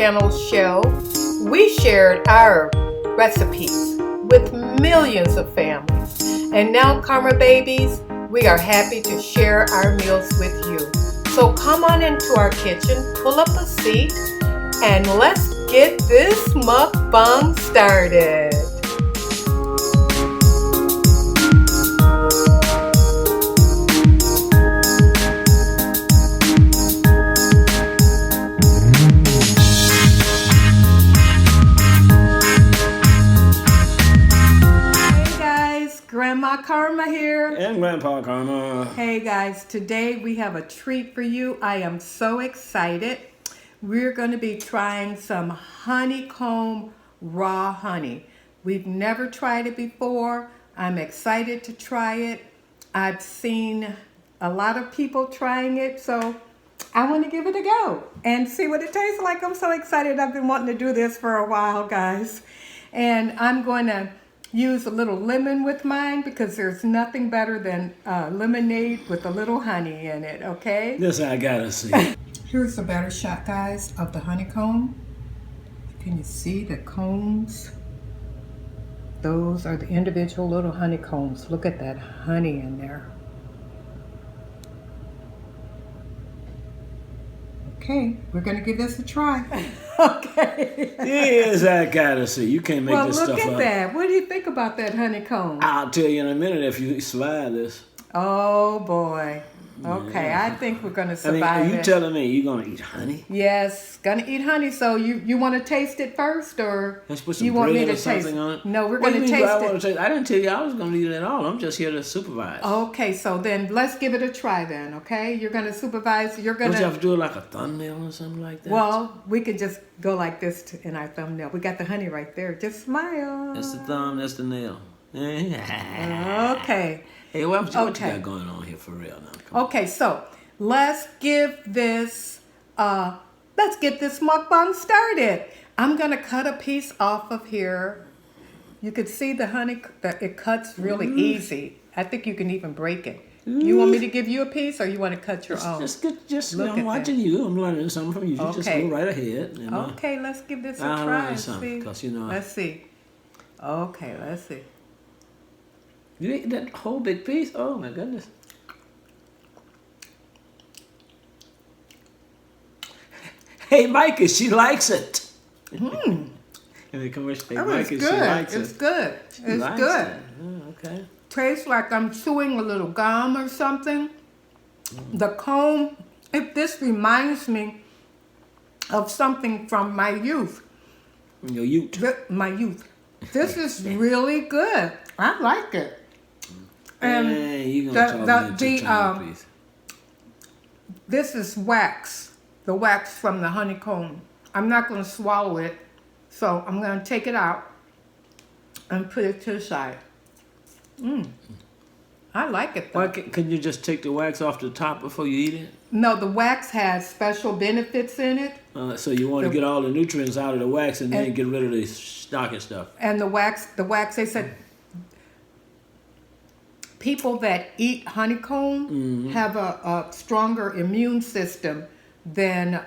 channel show, we shared our recipes with millions of families. And now, Karma Babies, we are happy to share our meals with you. So come on into our kitchen, pull up a seat, and let's get this mukbang started. Grandma Karma here. And Grandpa Karma. Hey guys, today we have a treat for you. I am so excited. We're going to be trying some honeycomb raw honey. We've never tried it before. I'm excited to try it. I've seen a lot of people trying it, so I want to give it a go and see what it tastes like. I'm so excited. I've been wanting to do this for a while, guys. And I'm going to use a little lemon with mine because there's nothing better than lemonade with a little honey in it, okay? This I gotta see. Here's a better shot, guys, of the honeycomb. Can you see the combs? Those are the individual little honeycombs. Look at that honey in there. Okay, we're gonna give this a try. Okay. Yes, I gotta see. You can't make this stuff up. Well, look at that. What do you think about that honeycomb? I'll tell you in a minute if you survive this. Oh boy. Okay, yeah. I think we're gonna survive it. Are you telling me you're gonna eat honey? Yes, gonna eat honey. So you want to taste it first, or let's put some you want me bread to or taste something on it? No, we're gonna taste it. I didn't tell you I was gonna eat it at all. I'm just here to supervise. Okay, so then let's give it a try then. Okay, you're gonna supervise. You're gonna. Don't you have to do it like a thumbnail or something like that? Well, we could just go like this in our thumbnail. We got the honey right there. Just smile. That's the thumb. That's the nail. Okay. Hey, what you got going on here for real now? Okay, so let's get this mukbang started. I'm gonna cut a piece off of here. You can see the honey that it cuts really easy. I think you can even break it. You want me to give you a piece, or you want to cut your own? I'm watching you. I'm learning something from you. Just go right ahead. Okay, let's give this a try. Let's see. Okay, let's see. You ate that whole big piece? Oh my goodness. Hey, Micah, she likes it. Mm. And they come with, hey, Micah, she likes it. It's good. It's good. Oh, okay. Tastes like I'm chewing a little gum or something. The comb, this reminds me of something from my youth. Your youth? My youth. This is really good. I like it. And this is wax. The wax from the honeycomb. I'm not going to swallow it, so I'm going to take it out and put it to the side. I like it though. Why can you just take the wax off the top before you eat it? No, the wax has special benefits in it. So you want to get all the nutrients out of the wax and then get rid of the stock and stuff. And the wax, they said people that eat honeycomb have a stronger immune system than,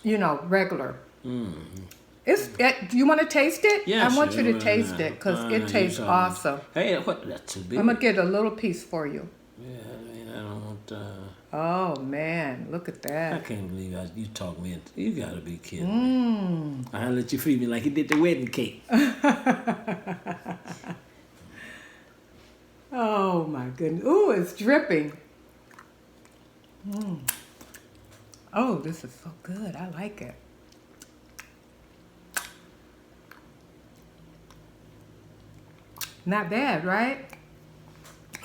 regular. You want to taste it? Yes. I want you to taste it because it tastes awesome. Hey, that's too big. I'm going to get a little piece for you. Yeah, I don't want... Oh, man. Look at that. I can't believe you talk me into... You got to be kidding me. I'll let you feed me like you did the wedding cake. Oh, my goodness. Ooh, it's dripping. Oh, this is so good. I like it. Not bad, right?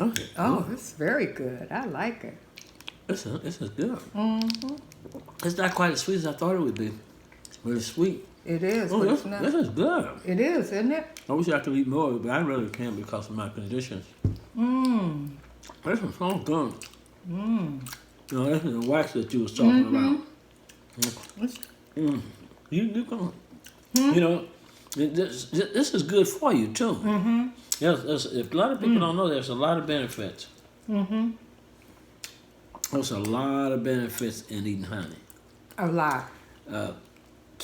Okay. Oh, this is very good. I like it. This is good. It's not quite as sweet as I thought it would be. But it's sweet. It is, but it's not. This is good. It is, isn't it? I wish I could eat more, but I really can't because of my conditions. This is so good. This is the wax that you was talking about. You know, this is good for you too. Yes, a lot of people don't know there's a lot of benefits. There's a lot of benefits in eating honey. A lot.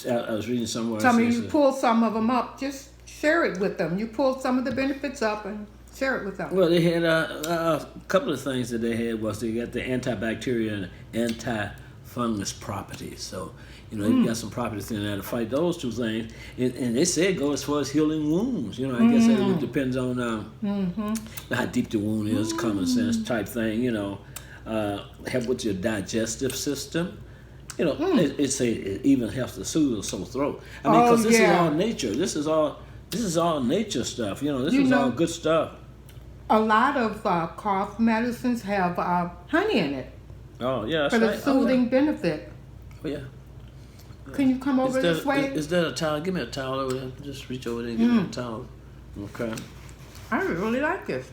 I was reading somewhere. Tell me, you pull some of them up, just share it with them. You pull some of the benefits up and share it with them. Well, they had a couple of things that they had was they got the antibacterial and anti-fungus properties. So, you know, you got some properties in there to fight those two things. And they say it goes as far as healing wounds. You know, I guess that depends on how deep the wound is, common sense type thing, you know. Help with your digestive system. You know, it even helps to soothe a sore throat. I mean, because this is all nature. This is all nature stuff. You know, this is all good stuff. A lot of cough medicines have honey in it. Oh, yeah, that's for the soothing benefit. Oh, yeah. Can you come over this way? Is that a towel? Give me a towel over there. Just reach over there and give me a towel. Okay. I really like this.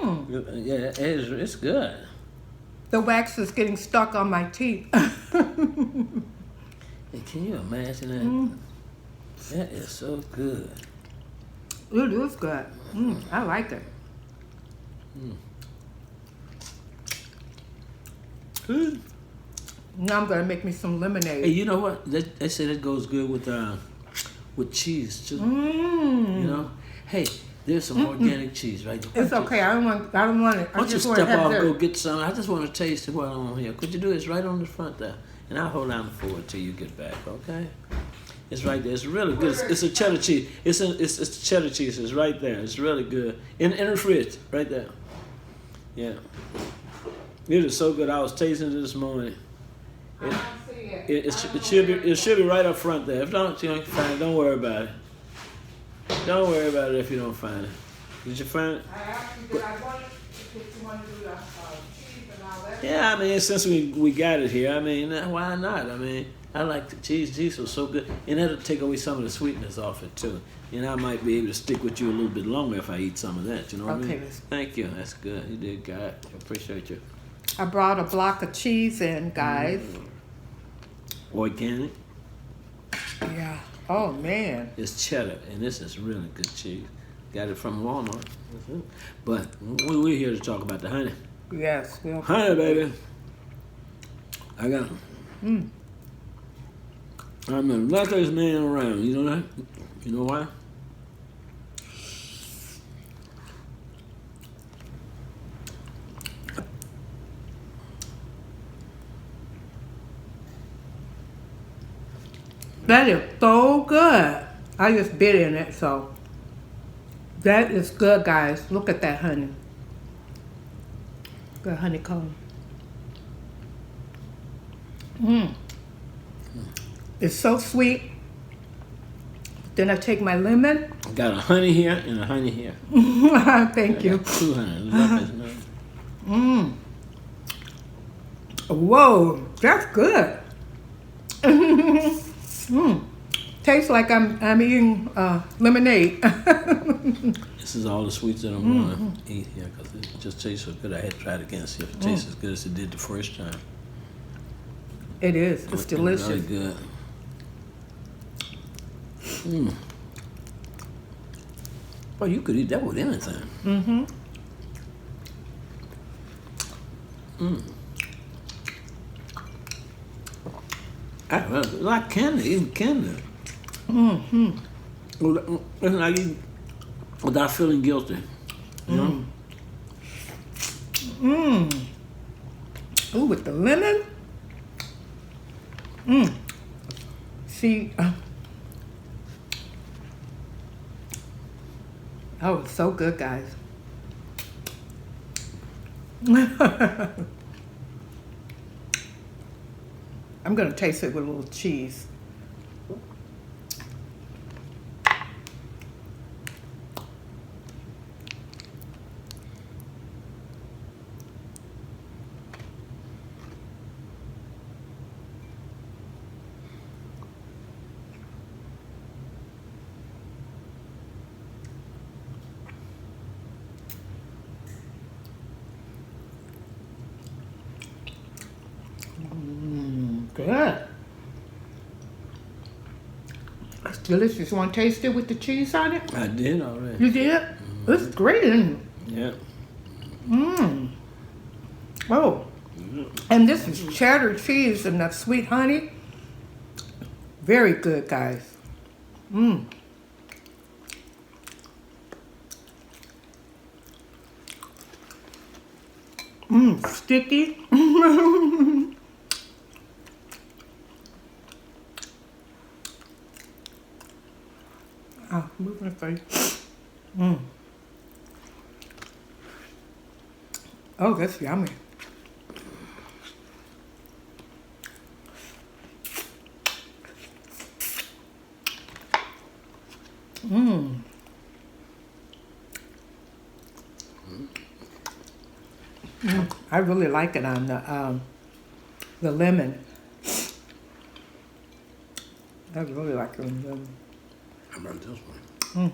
Yeah, it's good. The wax is getting stuck on my teeth. Can you imagine that? That is so good. It is good. I like it. Now I'm gonna make me some lemonade. Hey, you know what? They say that goes good with cheese too. You know? Hey, there's some organic cheese right there. It's okay. I don't want it. Why don't you step off, go get some? I just want to taste it while I'm here. Could you do it? It's right on the front there, and I'll hold on for it till you get back. Okay? It's right there. It's really good. It's a cheddar cheese. It's cheddar cheese. It's right there. It's really good. In the fridge, right there. Yeah. It is so good. I was tasting it this morning. It should be right up front there. If not, you don't find it. Don't worry about it. Don't worry about it if you don't find it. Did you find it? I asked you, I wanted to do the cheese and all that. Yeah, I mean, since we got it here, I mean, why not? I mean, I like the cheese. Cheese was so good. And that'll take away some of the sweetness off it, too. And I might be able to stick with you a little bit longer if I eat some of that. You know what I mean? Thank you. That's good. You did good. I appreciate you. I brought a block of cheese in, guys. Organic. Yeah. Oh, man. It's cheddar, and this is really good cheese. Got it from Walmart. But we're here to talk about the honey. Yes. Honey, baby. I got I'm the luckiest man around. You know that? You know why? That is so good. I just bit in it, so that is good, guys. Look at that honey. Good honeycomb. It's so sweet. Then I take my lemon. I got a honey here and a honey here. Thank you. Two honey. Whoa, that's good. Tastes like I'm eating lemonade. This is all the sweets that I'm going to eat here because it just tastes so good. I had to try it again, see if it tastes as good as it did the first time. It is. It's delicious. Really good. Oh, you could eat that with anything. I like candy, even candy. It's like eating without feeling guilty. You know? Ooh, with the lemon. See, oh, it's so good, guys. I'm gonna taste it with a little cheese. Good. It's delicious. You want to taste it with the cheese on it? I did already. You did? It's great, isn't it? Yeah. Oh. And this is cheddar cheese and that sweet honey. Very good, guys. Mmm. Mmm, sticky. Oh, move my face. Mmm. Oh, that's yummy. Mmm. I really like it on the lemon. I really like it on the lemon. How about this one?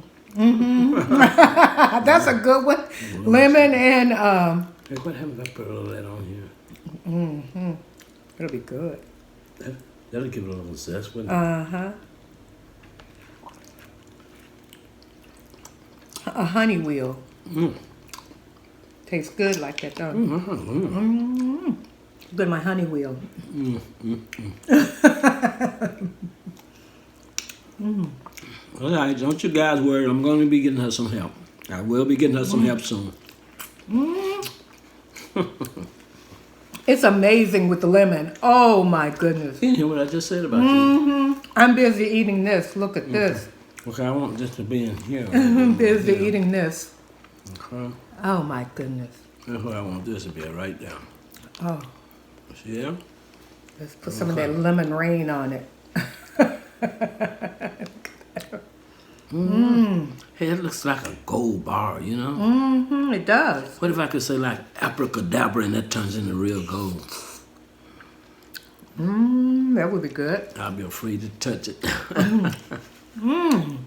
That's a good one. Lemon and Hey, what happens if I put a little of that on here? it'll be good. That'll give it a little zest, wouldn't it? Uh-huh. A honey wheel. Tastes good like that, don't it? Good, my honey wheel. All right, don't you guys worry. I'm going to be getting her some help. I will be getting her some help soon. It's amazing with the lemon. Oh my goodness. You hear what I just said about you? I'm busy eating this. Look at this. Okay, I want this to be in here. I'm busy eating this. Okay. Oh my goodness. That's what I want this to be, right there. Oh, See there? let's put some of that lemon rain on it. Hey, it looks like a gold bar, you know? It does. What if I could say like abracadabra and that turns into real gold? That would be good. I'll be afraid to touch it. It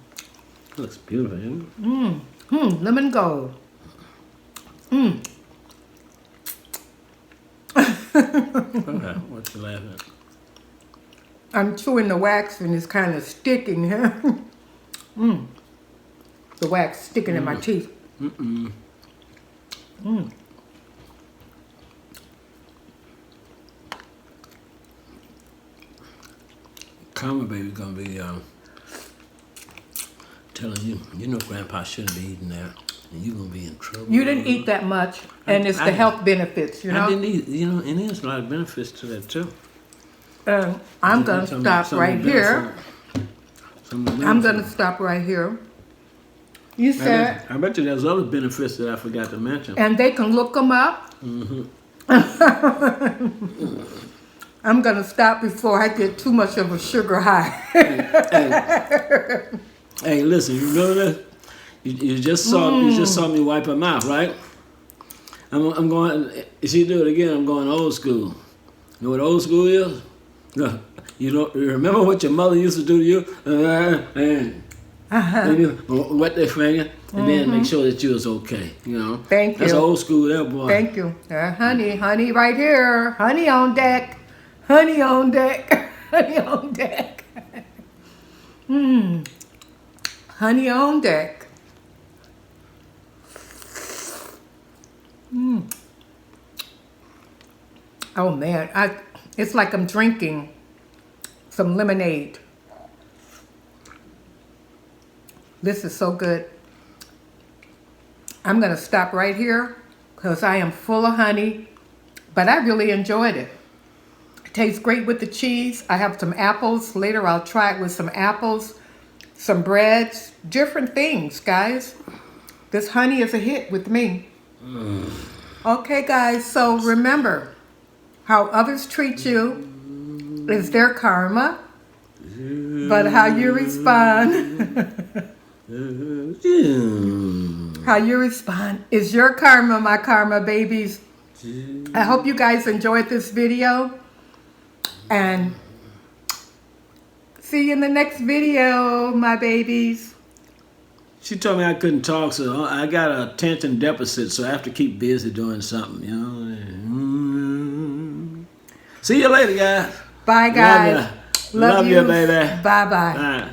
looks beautiful, isn't it? Lemon gold. Okay, what you laughing at? I'm chewing the wax and it's kind of sticking here. The wax sticking in my teeth. Karma baby's gonna be telling you, you know Grandpa shouldn't be eating that, and you're gonna be in trouble. You didn't eat that much, and it's the health benefits, you know? I didn't eat, you know, and there's a lot of benefits to that too. I'm going to stop right here. I'm going to stop right here. You said... I bet you there's other benefits that I forgot to mention. And they can look them up. I'm going to stop before I get too much of a sugar high. Hey, listen, you know that? You just saw me wipe her mouth, right? I'm going. If she do it again, I'm going old school. You know what old school is? No, you remember what your mother used to do to you? And you wet their finger and then make sure that you was okay. You know. Thank you. That's old school, there, boy. Thank you. Honey, right here. Honey on deck. Honey on deck. Honey on deck. Honey on deck. Oh man, it's like I'm drinking some lemonade. This is so good. I'm gonna stop right here because I am full of honey, but I really enjoyed it. It tastes great with the cheese. I have some apples. Later I'll try it with some apples, some breads, different things, guys. This honey is a hit with me. Okay, guys, so remember, how others treat you is their karma, but how you respond, how you respond is your karma, my karma babies. I hope you guys enjoyed this video, and see you in the next video, my babies. She told me I couldn't talk, so I got an attention deficit, so I have to keep busy doing something, you know. See you later, guys. Bye, guys. Love you, baby. Bye-bye. All right.